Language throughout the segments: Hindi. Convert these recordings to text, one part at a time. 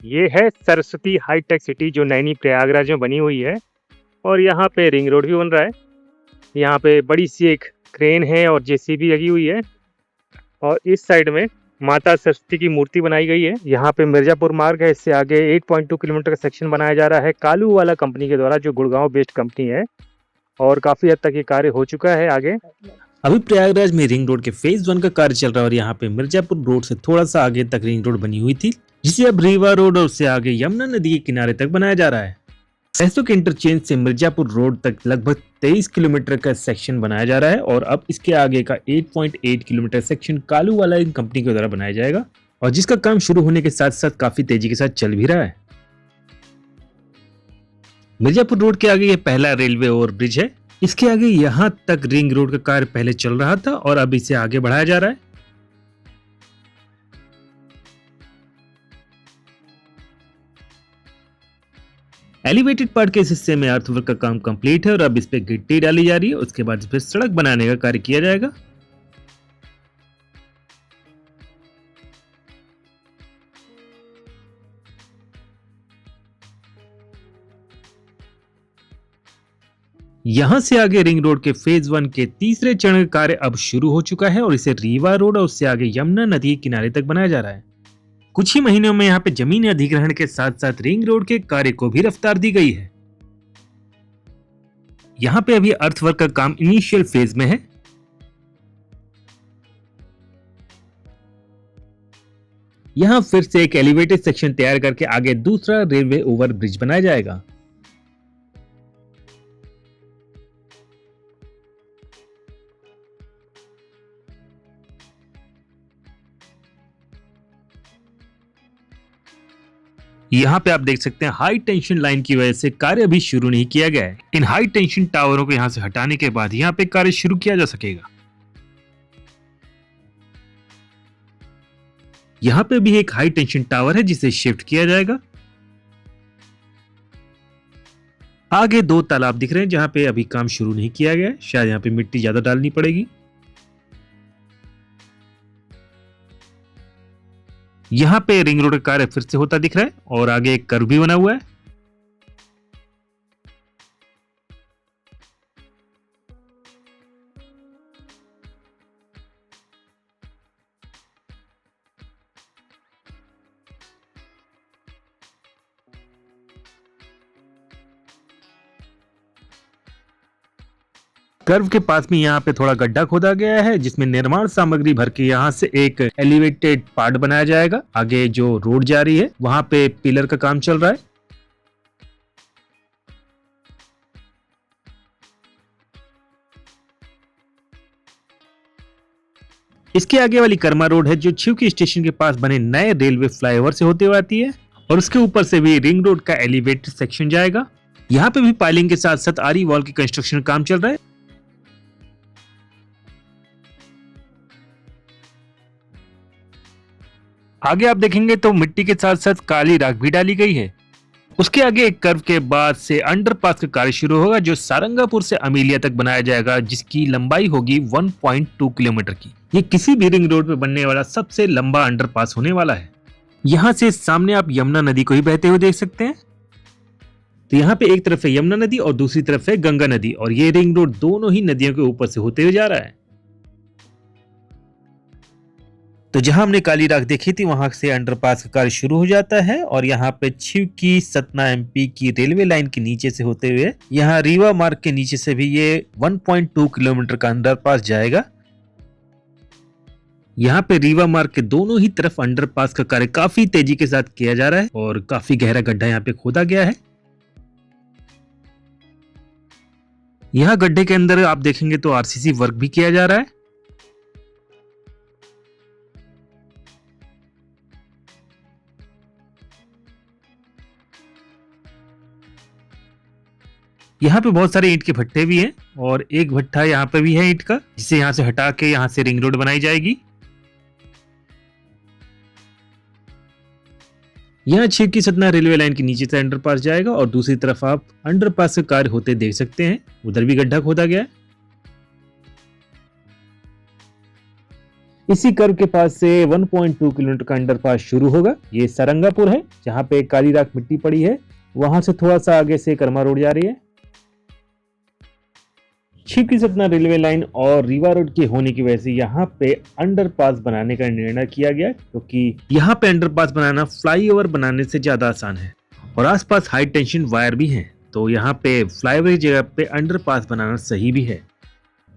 ये है सरस्वती हाईटेक सिटी जो नैनी प्रयागराज में बनी हुई है और यहाँ पे रिंग रोड भी बन रहा है। यहाँ पे बड़ी सी एक क्रेन है और जेसीबी लगी हुई है और इस साइड में माता सरस्वती की मूर्ति बनाई गई है। यहाँ पे मिर्जापुर मार्ग है, इससे आगे 8.2 किलोमीटर का सेक्शन बनाया जा रहा है कालू वाला कंपनी के द्वारा, जो गुड़गांव बेस्ड कंपनी है और काफी हद तक ये कार्य हो चुका है। आगे अभी प्रयागराज में रिंग रोड के फेज 1 का कार्य चल रहा है और यहाँ पे मिर्जापुर रोड से थोड़ा सा आगे तक रिंग रोड बनी हुई थी, जिसे अब रीवा रोड और उससे आगे यमुना नदी के किनारे तक बनाया जा रहा है। सहसुक इंटरचेंज से मिर्जापुर रोड तक लगभग 23 किलोमीटर का सेक्शन बनाया जा रहा है और अब इसके आगे का 8.8 किलोमीटर सेक्शन कालू वाला कंपनी के द्वारा बनाया जाएगा और जिसका काम शुरू होने के साथ साथ काफी तेजी के साथ चल भी रहा है। मिर्जापुर रोड के आगे ये पहला रेलवे ओवरब्रिज है। इसके आगे यहाँ तक रिंग रोड का कार्य पहले चल रहा था और अब इसे आगे बढ़ाया जा रहा है। एलिवेटेड पार्ट के इस हिस्से में अर्थवर्क का काम कंप्लीट है और अब इस पे गिट्टी डाली जा रही है। उसके बाद फिर सड़क बनाने का कार्य किया जाएगा। यहां से आगे रिंग रोड के फेज 1 के तीसरे चरण का कार्य अब शुरू हो चुका है और इसे रीवा रोड और उससे आगे यमुना नदी के किनारे तक बनाया जा रहा है। कुछ ही महीनों में यहाँ पे जमीन अधिग्रहण के साथ साथ रिंग रोड के कार्य को भी रफ्तार दी गई है। यहाँ पे अभी अर्थवर्क का काम इनिशियल फेज में है। यहाँ फिर से एक एलिवेटेड सेक्शन तैयार करके आगे दूसरा रेलवे ओवर ब्रिज बनाया जाएगा। यहाँ पे आप देख सकते हैं हाई टेंशन लाइन की वजह से कार्य अभी शुरू नहीं किया गया है। इन हाई टेंशन टावरों को यहाँ से हटाने के बाद यहाँ पे कार्य शुरू किया जा सकेगा। यहाँ पे भी एक हाई टेंशन टावर है जिसे शिफ्ट किया जाएगा। आगे 2 तालाब दिख रहे हैं जहाँ पे अभी काम शुरू नहीं किया गया है, शायद यहाँ पे मिट्टी ज्यादा डालनी पड़ेगी। यहाँ पे रिंग रोड का कार्य फिर से होता दिख रहा है और आगे एक कर्व भी बना हुआ है। कर्व के पास में यहाँ पे थोड़ा गड्ढा खोदा गया है जिसमें निर्माण सामग्री भर के यहाँ से एक एलिवेटेड पार्ट बनाया जाएगा। आगे जो रोड जा रही है वहां पे पिलर का काम चल रहा है। इसके आगे वाली कर्मा रोड है जो छिवकी स्टेशन के पास बने नए रेलवे फ्लाईओवर से होते हुए आती है और उसके ऊपर से भी रिंग रोड का एलिवेटेड सेक्शन जाएगा। यहाँ पे भी पाइलिंग के साथ साथ आरी वॉल की कंस्ट्रक्शन काम चल रहा है। आगे आप देखेंगे तो मिट्टी के साथ साथ काली राख भी डाली गई है। उसके आगे एक कर्व के बाद से अंडरपास का कार्य शुरू होगा जो सारंगापुर से अमीलिया तक बनाया जाएगा, जिसकी लंबाई होगी 1.2 किलोमीटर की। ये किसी भी रिंग रोड पे बनने वाला सबसे लंबा अंडरपास होने वाला है। यहाँ से सामने आप यमुना नदी को ही बहते हुए देख सकते हैं। तो यहाँ पे एक तरफ है यमुना नदी और दूसरी तरफ है गंगा नदी और ये रिंग रोड दोनों ही नदियों के ऊपर से होते हुए जा रहा है। तो जहां हमने काली राख देखी थी वहां से अंडरपास का कार्य शुरू हो जाता है और यहाँ पे छिवकी सतना एमपी की रेलवे लाइन के नीचे से होते हुए यहाँ रीवा मार्ग के नीचे से भी ये 1.2 किलोमीटर का अंडरपास जाएगा। यहाँ पे रीवा मार्ग के दोनों ही तरफ अंडरपास का कार्य काफी तेजी के साथ किया जा रहा है और काफी गहरा गड्ढा यहाँ पे खोदा गया है। यहाँ गड्ढे के अंदर आप देखेंगे तो आरसीसी वर्क भी किया जा रहा है। यहाँ पे बहुत सारे ईंट के भट्टे भी हैं और एक भट्टा यहाँ पे भी है ईंट का, जिसे यहाँ से हटा के यहाँ से रिंग रोड बनाई जाएगी। यहाँ छिवकी सतना रेलवे लाइन के नीचे से अंडरपास जाएगा और दूसरी तरफ आप अंडरपास का कार्य होते देख सकते हैं। उधर भी गड्ढा खोदा गया है। इसी कर्व के पास से 1.2 किलोमीटर का अंडरपास शुरू होगा। ये सारंगापुर है जहाँ पे काली राख मिट्टी पड़ी है। वहां से थोड़ा सा आगे से कर्मा रोड जा रही है। छिपकी सतना रेलवे लाइन और रीवा रोड के होने की वजह से यहाँ पे अंडरपास बनाने का निर्णय किया गया, क्योंकि यहाँ पे अंडरपास बनाना फ्लाईओवर बनाने से ज्यादा आसान है और आसपास हाई टेंशन वायर भी हैं, तो यहाँ पे फ्लाईओवर की जगह पे अंडरपास बनाना सही भी है।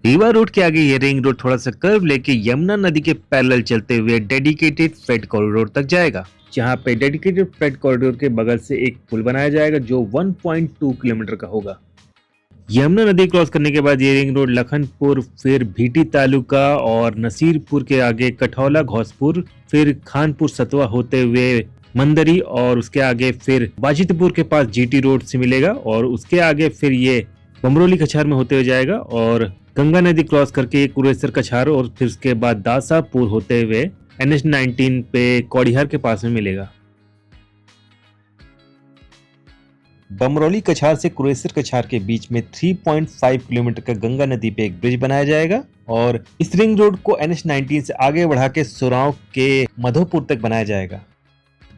रीवा रोड के आगे ये रिंग रोड थोड़ा सा कर्व लेके यमुना नदी के पैरेलल चलते हुए डेडिकेटेड फ्रेट कॉरिडोर तक जाएगा, जहाँ पे डेडिकेटेड फ्रेट कॉरिडोर के बगल से एक पुल बनाया जाएगा जो 1.2 किलोमीटर का होगा। यमुना नदी क्रॉस करने के बाद ये रिंग रोड लखनपुर, फिर भीटी तालुका और नसीरपुर के आगे कठौला घोसपुर, फिर खानपुर सतवा होते हुए मंदरी और उसके आगे फिर बाजितपुर के पास जीटी रोड से मिलेगा और उसके आगे फिर ये बमरोली कछार में होते हुए जाएगा और गंगा नदी क्रॉस करके कुरेसर कछार और फिर उसके बाद दासापुर होते हुए NH-19 पे कौड़िहार के पास में मिलेगा। बमरोली कछार से कुरेसर कछार के बीच में 3.5 किलोमीटर का गंगा नदी पे एक ब्रिज बनाया जाएगा और इस रिंग रोड को NH-19 से आगे बढ़ा के सुराव के मधोपुर तक बनाया जाएगा।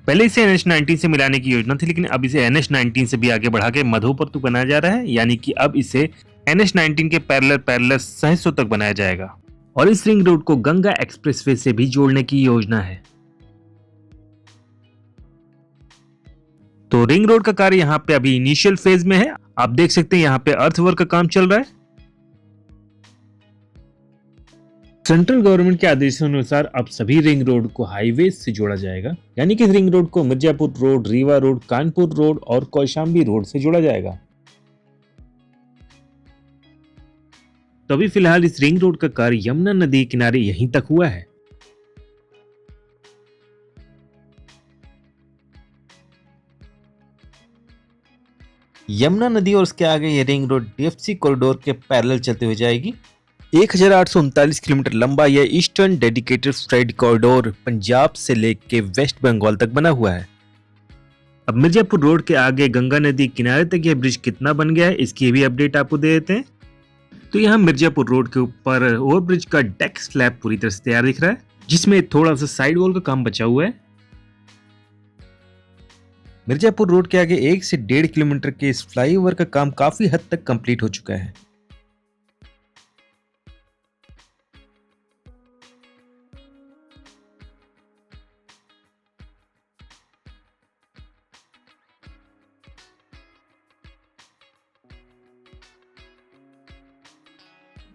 पहले इसे NH-19 से मिलाने की योजना थी, लेकिन अब इसे NH-19 से भी आगे बढ़ा के मधोपुर तक बनाया जा रहा है, यानी कि अब इसे NH-19 के पैरेलल सहसो तक बनाया जाएगा और इस रिंग रोड को गंगा एक्सप्रेसवे से भी जोड़ने की योजना है। तो रिंग रोड का कार्य यहाँ पे अभी इनिशियल फेज में है। आप देख सकते हैं यहाँ पे अर्थवर्क का काम चल रहा है। सेंट्रल गवर्नमेंट के आदेशानुसार अब सभी रिंग रोड को हाईवे से जोड़ा जाएगा, यानी कि रिंग रोड को Mirzapur road, Rewa road, Kanpur road और कौशाम्बी रोड से जोड़ा जाएगा। तो अभी फिलहाल इस रिंग रोड का कार्य यमुना नदी किनारे यहीं तक हुआ है। यमुना नदी और उसके आगे ये रिंग रोड DFC कॉरिडोर के पैरेलल चलते हुए जाएगी। 1839 किलोमीटर लंबा यह eastern dedicated freight corridor Punjab से लेके वेस्ट बंगाल तक बना हुआ है। अब मिर्जापुर रोड के आगे गंगा नदी किनारे तक यह ब्रिज कितना बन गया है, इसकी भी अपडेट आपको दे देते हैं। तो यहाँ मिर्जापुर रोड के ऊपर ओवर ब्रिज का डेक स्लैब पूरी तरह से तैयार दिख रहा है, जिसमें थोड़ा सा साइड वॉल का काम बचा हुआ है। मिर्जापुर रोड के आगे 1 से 1.5 किलोमीटर के इस फ्लाईओवर का काम काफी हद तक कंप्लीट हो चुका है।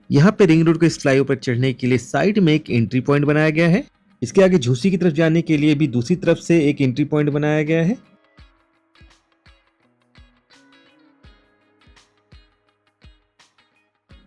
यहाँ पे रिंग रोड को इस फ्लाईओवर पर चढ़ने के लिए साइड में एक एंट्री पॉइंट बनाया गया है। इसके आगे झूसी की तरफ जाने के लिए भी दूसरी तरफ से एक एंट्री पॉइंट बनाया गया है।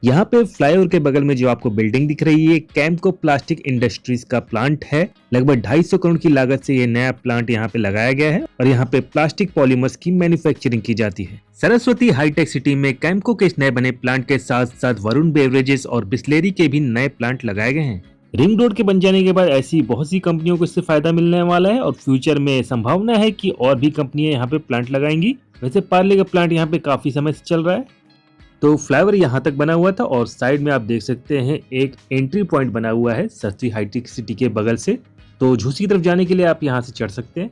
यहाँ पे फ्लाईओवर के बगल में जो आपको बिल्डिंग दिख रही है, कैम्पको प्लास्टिक इंडस्ट्रीज का प्लांट है। लगभग 250 करोड़ की लागत से ये नया प्लांट यहाँ पे लगाया गया है और यहाँ पे प्लास्टिक पॉलीमर्स की मैन्युफैक्चरिंग की जाती है। सरस्वती हाईटेक सिटी में कैम्पको के इस नए बने प्लांट के साथ साथ वरुण बेवरेजेस और बिस्लेरी के भी नए प्लांट लगाए गए हैं। रिंग रोड के बन जाने के बाद ऐसी बहुत सी कंपनियों को इससे फायदा मिलने वाला है और फ्यूचर में संभावना है कि और भी कंपनियां यहाँ पे प्लांट लगाएंगी। वैसे पार्ले का प्लांट यहाँ पे काफी समय से चल रहा है। तो फ्लाईओवर यहाँ तक बना हुआ था और साइड में आप देख सकते हैं एक एंट्री पॉइंट बना हुआ है सरस्वती हाईटेक सिटी के बगल से। तो झूसी की तरफ जाने के लिए आप यहाँ से चढ़ सकते हैं।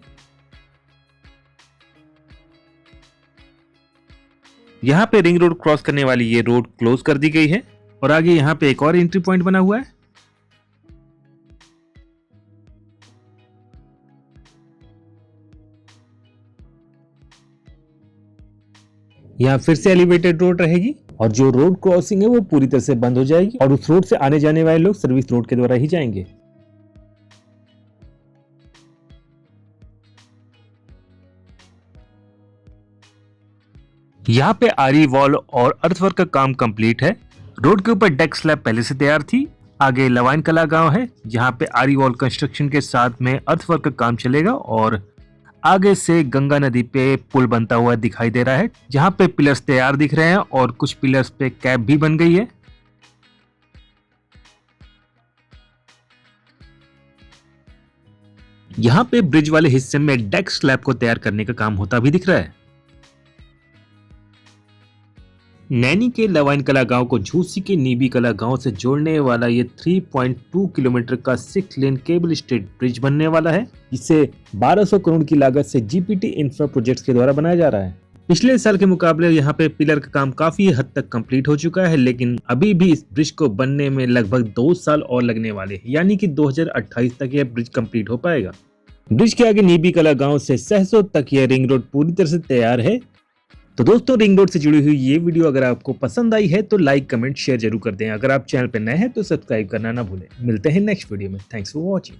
यहाँ पे रिंग रोड क्रॉस करने वाली ये रोड क्लोज कर दी गई है और आगे यहाँ पे एक और एंट्री पॉइंट बना हुआ है। यहाँ फिर से एलिवेटेड रोड रहेगी और जो रोड क्रॉसिंग है वो पूरी तरह से बंद हो जाएगी और उस रोड से आने जाने वाले लोग सर्विस रोड के द्वारा ही जाएंगे। यहाँ पे आरी वॉल और अर्थवर्क का काम कंप्लीट है। रोड के ऊपर डेक स्लैब पहले से तैयार थी। आगे लवाइन कला गांव है जहाँ पे आरी वॉल कंस्ट्रक्शन के साथ में अर्थवर्क का काम चलेगा और आगे से गंगा नदी पे पुल बनता हुआ दिखाई दे रहा है, जहाँ पे पिलर्स तैयार दिख रहे हैं और कुछ पिलर्स पे कैप भी बन गई है। यहाँ पे ब्रिज वाले हिस्से में डेक स्लैब को तैयार करने का काम होता भी दिख रहा है। नैनी के लवाइन कला गांव को झूसी के नीबी कला गांव से जोड़ने वाला ये 3.2 किलोमीटर का 6 लेन केबल स्ट्रेट ब्रिज बनने वाला है। इसे 1200 करोड़ की लागत से जीपीटी इंफ्रा प्रोजेक्ट्स के द्वारा बनाया जा रहा है। पिछले साल के मुकाबले यहाँ पे पिलर का काम काफी हद तक कंप्लीट हो चुका है, लेकिन अभी भी इस ब्रिज को बनने में लगभग 2 साल और लगने वाले हैं, यानी कि 2028 तक यह ब्रिज कंप्लीट हो पाएगा। ब्रिज के आगे नीबी कला गांव से सहसो तक यह रिंग रोड पूरी तरह से तैयार है। तो दोस्तों, रिंग रोड से जुड़ी हुई ये वीडियो अगर आपको पसंद आई है तो लाइक कमेंट शेयर जरूर कर दें। अगर आप चैनल पर नए हैं तो सब्सक्राइब करना ना भूलें। मिलते हैं नेक्स्ट वीडियो में। Thanks for watching.